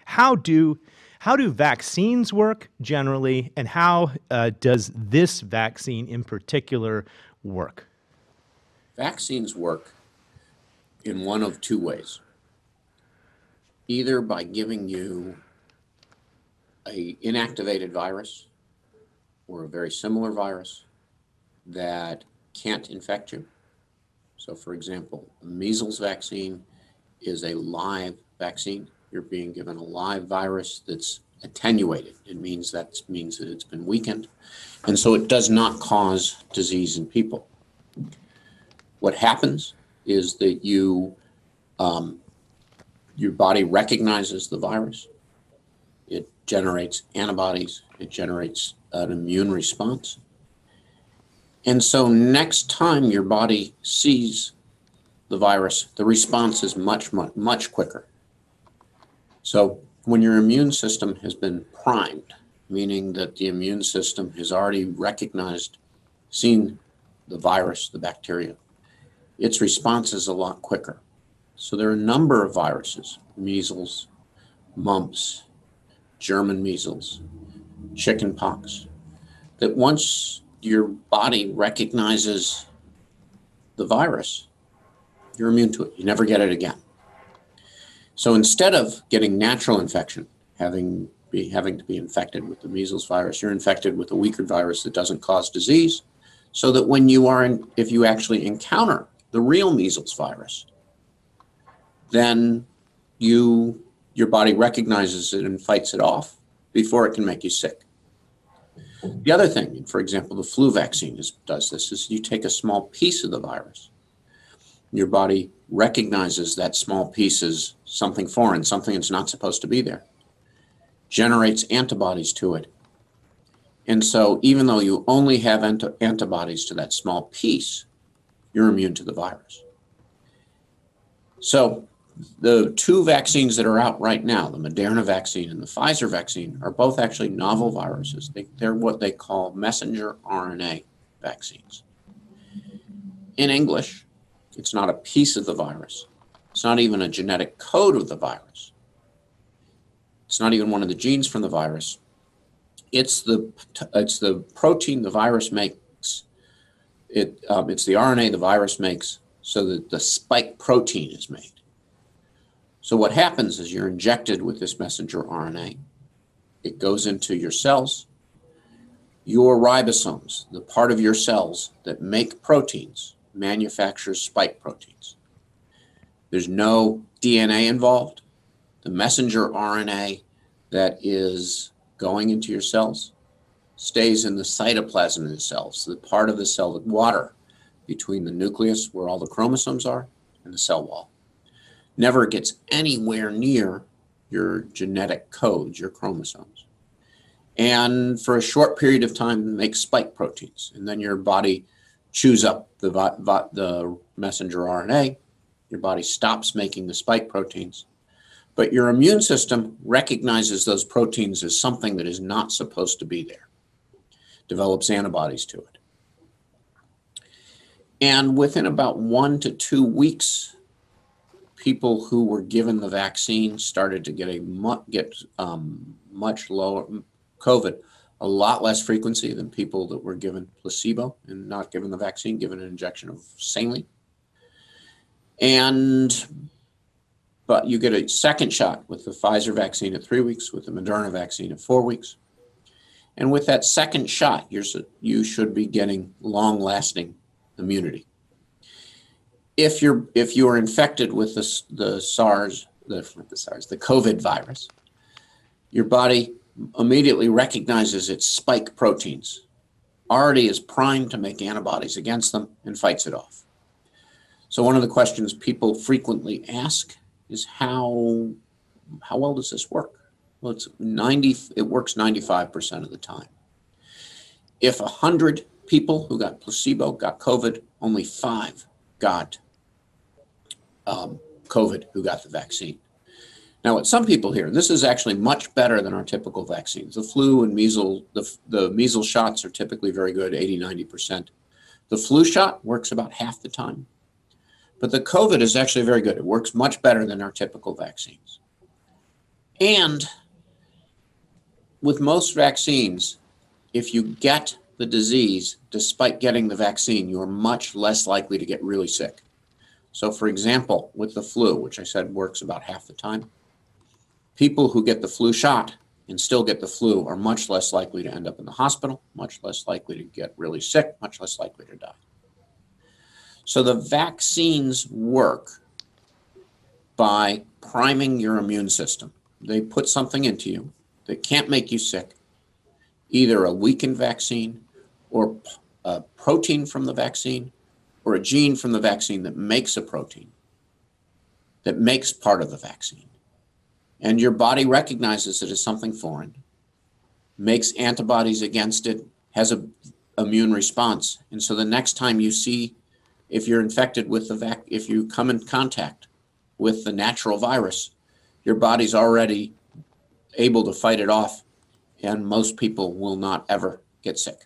how do vaccines work generally, and how does this vaccine in particular work? Vaccines work in one of two ways. Either by giving you an inactivated virus or a very similar virus that can't infect you. So, for example, a measles vaccine is a live vaccine. You're being given a live virus that's attenuated. It means that it's been weakened, and so it does not cause disease in people. What happens is that your body recognizes the virus. It generates antibodies. It generates an immune response. And so next time your body sees the virus, the response is much, much, much quicker. So when your immune system has been primed, meaning that the immune system has already recognized, seen the virus, the bacteria, its response is a lot quicker. So there are a number of viruses: measles, mumps, German measles, chickenpox, that once your body recognizes the virus, you're immune to it. You never get it again. So instead of getting natural infection, having to be infected with the measles virus, you're infected with a weaker virus that doesn't cause disease, so that when if you actually encounter the real measles virus, then your body recognizes it and fights it off before it can make you sick. The other thing, for example, the flu vaccine does this, is you take a small piece of the virus. Your body recognizes that small piece as something foreign, something that's not supposed to be there, generates antibodies to it. And so even though you only have antibodies to that small piece, you're immune to the virus. So the two vaccines that are out right now, the Moderna vaccine and the Pfizer vaccine, are both actually novel viruses. They're what they call messenger RNA vaccines. In English, it's not a piece of the virus. It's not even a genetic code of the virus. It's not even one of the genes from the virus. It's the protein the virus makes. It's the RNA the virus makes so that the spike protein is made. So what happens is you're injected with this messenger RNA. It goes into your cells. Your ribosomes, the part of your cells that make proteins, manufactures spike proteins. There's no DNA involved. The messenger RNA that is going into your cells stays in the cytoplasm of the cells, the part of the cell, the water between the nucleus where all the chromosomes are and the cell wall. Never gets anywhere near your genetic codes, your chromosomes. And for a short period of time, makes spike proteins. And then your body chews up the messenger RNA. Your body stops making the spike proteins. But your immune system recognizes those proteins as something that is not supposed to be there, develops antibodies to it. And within about 1 to 2 weeks, people who were given the vaccine started to get much lower COVID, a lot less frequency than people that were given placebo and not given the vaccine, given an injection of saline. But you get a second shot with the Pfizer vaccine at 3 weeks, with the Moderna vaccine at 4 weeks. And with that second shot, you should be getting long-lasting immunity. If you are infected with the COVID virus, your body immediately recognizes its spike proteins, already is primed to make antibodies against them, and fights it off. So one of the questions people frequently ask is how well does this work? Well, it works 95% of the time. If 100 people who got placebo got COVID, only 5 got COVID who got the vaccine. Now, what some people hear, and this is actually much better than our typical vaccines. The flu and measles, the measles shots are typically very good, 80, 90%. The flu shot works about half the time. But the COVID is actually very good. It works much better than our typical vaccines. And with most vaccines, if you get the disease, despite getting the vaccine, you are much less likely to get really sick. So for example, with the flu, which I said works about half the time, people who get the flu shot and still get the flu are much less likely to end up in the hospital, much less likely to get really sick, much less likely to die. So the vaccines work by priming your immune system. They put something into you that can't make you sick, either a weakened vaccine or a protein from the vaccine or a gene from the vaccine that makes a protein that makes part of the vaccine. And your body recognizes it as something foreign, makes antibodies against it, has an immune response. And so the next time you see, if you're infected with if you come in contact with the natural virus, your body's already able to fight it off, and most people will not ever get sick.